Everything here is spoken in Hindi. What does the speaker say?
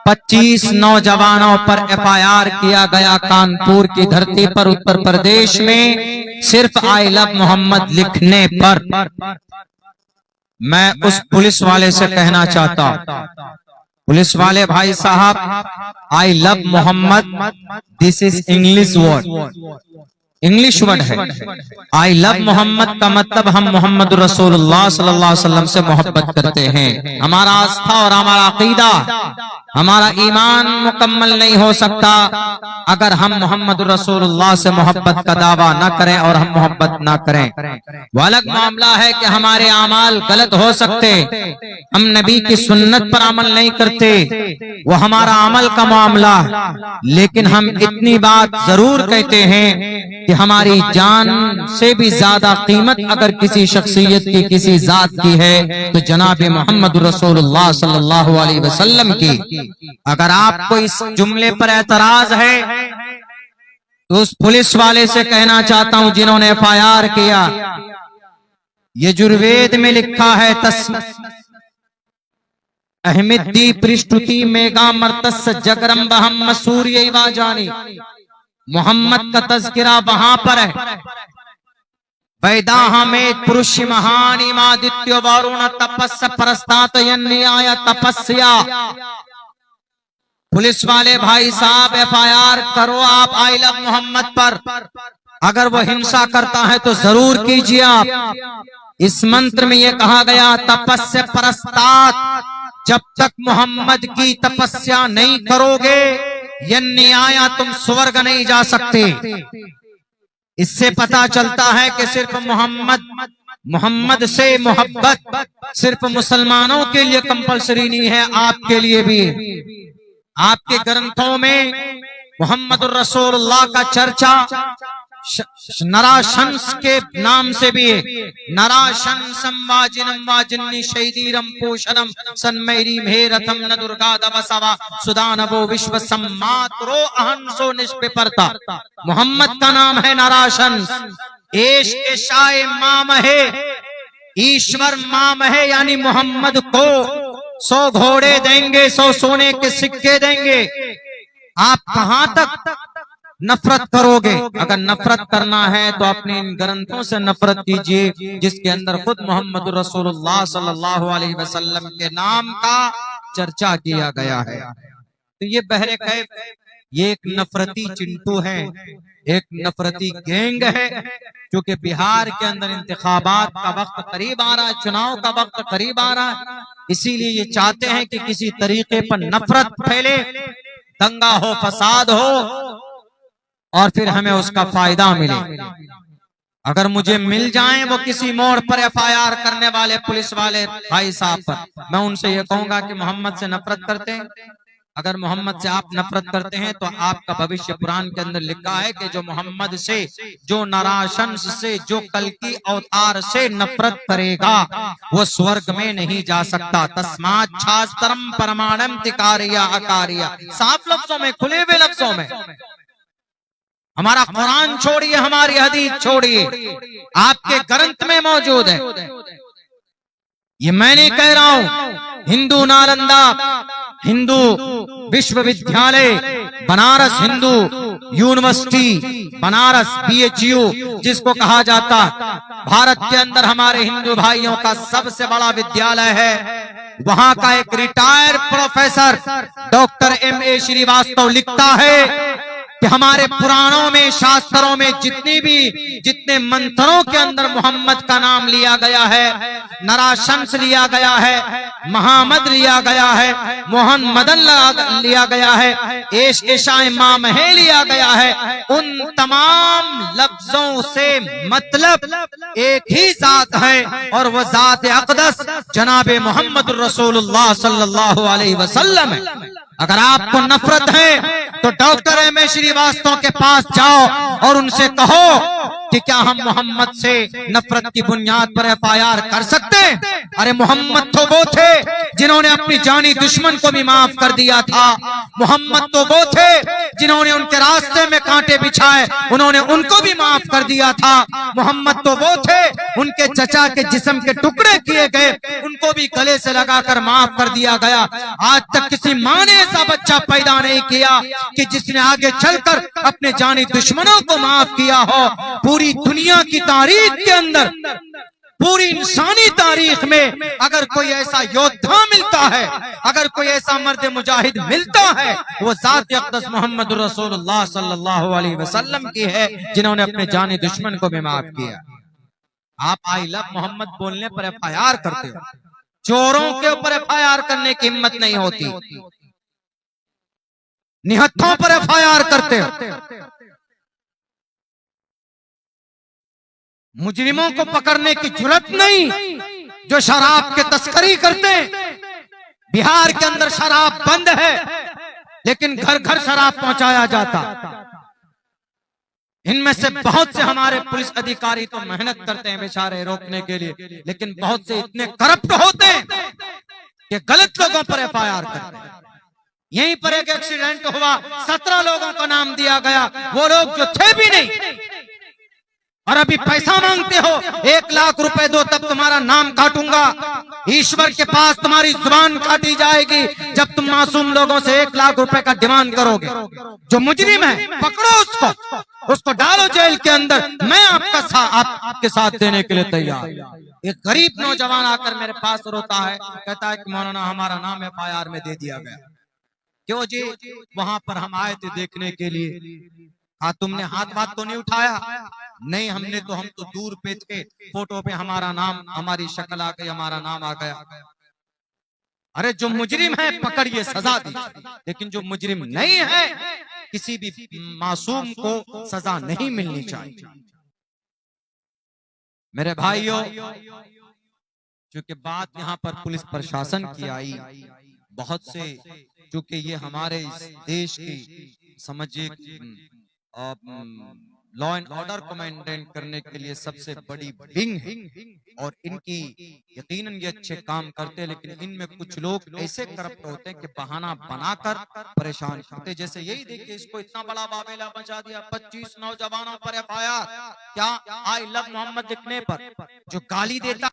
25 नौजवानों पर FIR किया गया कानपुर की धरती पर, उत्तर प्रदेश में, सिर्फ आई लव मोहम्मद लिखने पर। मैं उस पुलिस वाले से कहना चाहता हूं, पुलिस वाले भाई साहब, I love Mohammad this is English word, English word है। आई लव मोहम्मद का मतलब हम मोहम्मद रसूलुल्लाह सल्लल्लाहु अलैहि वसल्लम से मोहब्बत करते हैं। हमारा आस्था और हमारा अकीदा, हमारा ईमान मुकम्मल नहीं हो सकता अगर हम मोहम्मद रसूलुल्लाह से मोहब्बत का दावा न करें और हम मोहब्बत न करें। वो अलग मामला है कि हमारे अमाल गलत हो सकते, हम नबी की सुन्नत पर अमल नहीं करते, वो हमारा अमल का मामला है। लेकिन हम इतनी बात जरूर कहते हैं कि हमारी जान से भी ज्यादा कीमत अगर किसी शख्सियत की, किसी जात की है तो जनाब मोहम्मद रसूलुल्लाह सल्लल्लाहु अलैहि वसल्लम की। अगर आपको इस जुमले पर एतराज है तो उस पुलिस वाले से कहना चाहता हूं जिन्होंने FIR किया, ये जुर्वेद में लिखा है, अहमदी पृष्ठुति मेगा मर्तस जगरम बहम मसूरी जानी, मोहम्मद का तज़किरा वहां पर है। वैदाह में पुरुष महानी मादित्य वारुण तपस्या परस्तात न्याय तपस्या। पुलिस वाले भाई साहब, FIR करो आप आई लव मोहम्मद पर। अगर वो हिंसा करता है तो जरूर कीजिए आप। इस मंत्र में ये कहा गया, तपस्या परस्तात, जब तक मोहम्मद की तपस्या नहीं करोगे यन्नियाया तुम स्वर्ग नहीं जा सकते। इससे पता चलता है कि सिर्फ मोहम्मद से मोहब्बत सिर्फ मुसलमानों के लिए कंपलसरी नहीं है, आपके लिए भी। आपके ग्रंथों में मोहम्मद रसूलुल्लाह का चर्चा नराशंस के नाम से भी है। नराशंसम वाजिनम वाजिन्नी शैदीरम पोषणम सन्मैरी मेरथम न दुर्गा दवसवा सुदानवो विश्व सम्मात्रो अहंसो निष्पिपर्ता। मोहम्मद का नाम है नराशंस। एश के शाय माम है, ईश्वर माम है, यानी मोहम्मद को 100 घोड़े देंगे, 100 सोने के सिक्के देंगे। आप कहां तक नफरत करोगे? अगर नफरत करना है तो अपने इन ग्रंथों से नफरत कीजिए जिसके अंदर खुद मोहम्मद रसूलुल्लाह सल्लल्लाहु अलैहि वसल्लम के नाम का चर्चा किया गया है। तो ये बहरे कैफ, ये एक नफरती चिंटू है, एक नफरती गैंग है, क्योंकि बिहार के अंदर इंतखाबात का वक्त करीब आ रहा है, चुनाव का वक्त करीब आ रहा है। इसीलिए ये चाहते हैं कि किसी तरीके पर नफरत फैले, दंगा हो, फसाद हो और फिर हमें उसका फायदा मिले। अगर मुझे मिल जाएं वो किसी मोड़ पर FIR करने वाले पुलिस वाले भाई साहब पर, मैं उनसे ये कहूंगा कि मोहम्मद से नफरत करते हैं। अगर मोहम्मद से आप नफरत करते हैं तो आपका भविष्य पुराण के अंदर लिखा है कि जो मोहम्मद से, जो नराशंस से, जो कल की अवतार से नफरत करेगा वो स्वर्ग में नहीं जा सकता। तस्मात् शास्त्रम परमाणम तिकारिया अकारिया। साफ लफ्जों में, खुले हुए लफ्जों में, हमारा कुरान छोड़िए, हमारी हदीस छोड़िए, आपके ग्रंथ में मौजूद है। ये मैं नहीं कह रहा हूं। हिंदू नालंदा हिंदू विश्वविद्यालय बनारस, हिंदू यूनिवर्सिटी बनारस BHU जिसको कहा जाता भारत के अंदर हमारे हिंदू भाइयों का सबसे बड़ा विद्यालय है, वहां का एक retired professor doctor MA Srivastava लिखता है कि हमारे पुराणों में, शास्त्रों में जितने मंत्रों के अंदर मोहम्मद का नाम लिया गया है, नराशंस लिया गया है, महामद लिया गया है, मोहन मदन लिया गया है, एश एशाए मामहे लिया गया है, उन तमाम लफ्जों से मतलब एक ही जात है और वह जात अक़दस जनाब मोहम्मद रसूलुल्लाह सल्लल्लाहु अलैहि वसल्लम है। अगर आपको नफरत है तो डॉक्टर MA श्रीवास्तव के पास जाओ और उनसे कहो कि क्या हम मोहम्मद से नफरत की बुनियाद पर FIR कर सकते हैं? अरे मोहम्मद तो वो थे जिन्होंने अपनी जानी दुश्मन को भी माफ कर दिया था। मोहम्मद तो वो थे जिन्होंने उनके रास्ते में कांटे बिछाए, उन्होंने उनको भी माफ कर दिया था। मोहम्मद तो वो थे उनके चचा के जिस्म के टुकड़े किए गए, उनको भी गले से लगाकर माफ कर दिया गया। आज तक किसी माँ ने ऐसा बच्चा पैदा नहीं किया कि जिसने आगे चलकर अपने जानी दुश्मनों को माफ किया हो। पूरी दुनिया की तारीख के अंदर, पूरी इंसानी तारीख में अगर कोई ऐसा योद्धा मिलता है, अगर कोई ऐसा मर्द मुजाहिद मिलता है, वो ज़ात अक़दस मोहम्मद रसूलुल्लाह सल्लल्लाहु अलैहि वसल्लम की है, जिन्होंने अपने जानी दुश्मन को भी माफ किया। आप आई लव मोहम्मद बोलने पर FIR करते हो, चोरों के ऊपर FIR करने की हिम्मत नहीं होती, निहत्थों पर FIR करते हो, मुजरिमों को पकड़ने की जुर्रत नहीं जो शराब के तस्करी करते हैं। बिहार के अंदर शराब बंद है, लेकिन घर घर शराब पहुंचाया जाता। इनमें से बहुत से हमारे पुलिस अधिकारी तो मेहनत करते हैं बेचारे रोकने के लिए, लेकिन बहुत से इतने करप्ट होते हैं कि गलत लोगों पर FIR करते हैं। यहीं पर एक एक्सीडेंट हुआ, 17 लोगों का नाम दिया गया, वो लोग जो थे भी नहीं, और अभी पैसा मांगते हो, 1 लाख रुपए दो तब तुम्हारा नाम काटूंगा। ईश्वर के पास तुम्हारी जुबान काटी जाएगी जब तुम मासूम लोगों से 1 लाख रुपए का डिमांड करोगे। जो मुजरिम है पकड़ो उसको डालो जेल के अंदर, मैं आपके साथ देने के लिए तैयार। एक गरीब नौजवान आकर मेरे पास रोता है, कहता है कि मौलाना हमारा नाम FIR में दे दिया गया। क्यों जी? वहां पर हम आए थे देखने के लिए। हाँ, तुमने हाथ बात तो नहीं उठाया? नहीं, हम तो दूर पे थे, फोटो पे हमारा नाम, हमारी शक्ल आ गई, हमारा नाम आ गया। अरे जो मुजरिम है पकड़िए, सजा दीजिए, लेकिन जो मुजरिम नहीं है, किसी भी मासूम को सजा नहीं मिलनी चाहिए। मेरे भाइयों, चूंकि बात यहाँ पर पुलिस प्रशासन की आई, बहुत से चूंकि ये हमारे इस देश की समझिए लॉ एंड ऑर्डर को मेंटेन करने के लिए सबसे बड़ी विंग है, और इनकी यकीनन ये अच्छे काम करते हैं, लेकिन इनमें कुछ लोग ऐसे करप्ट होते हैं कि बहाना बनाकर परेशान करते। जैसे यही देखिए, इसको इतना बड़ा बाबेला मचा दिया, 25 नौजवानों पर FIR। क्या? आई लव मोहम्मद लिखने पर जो गाली देता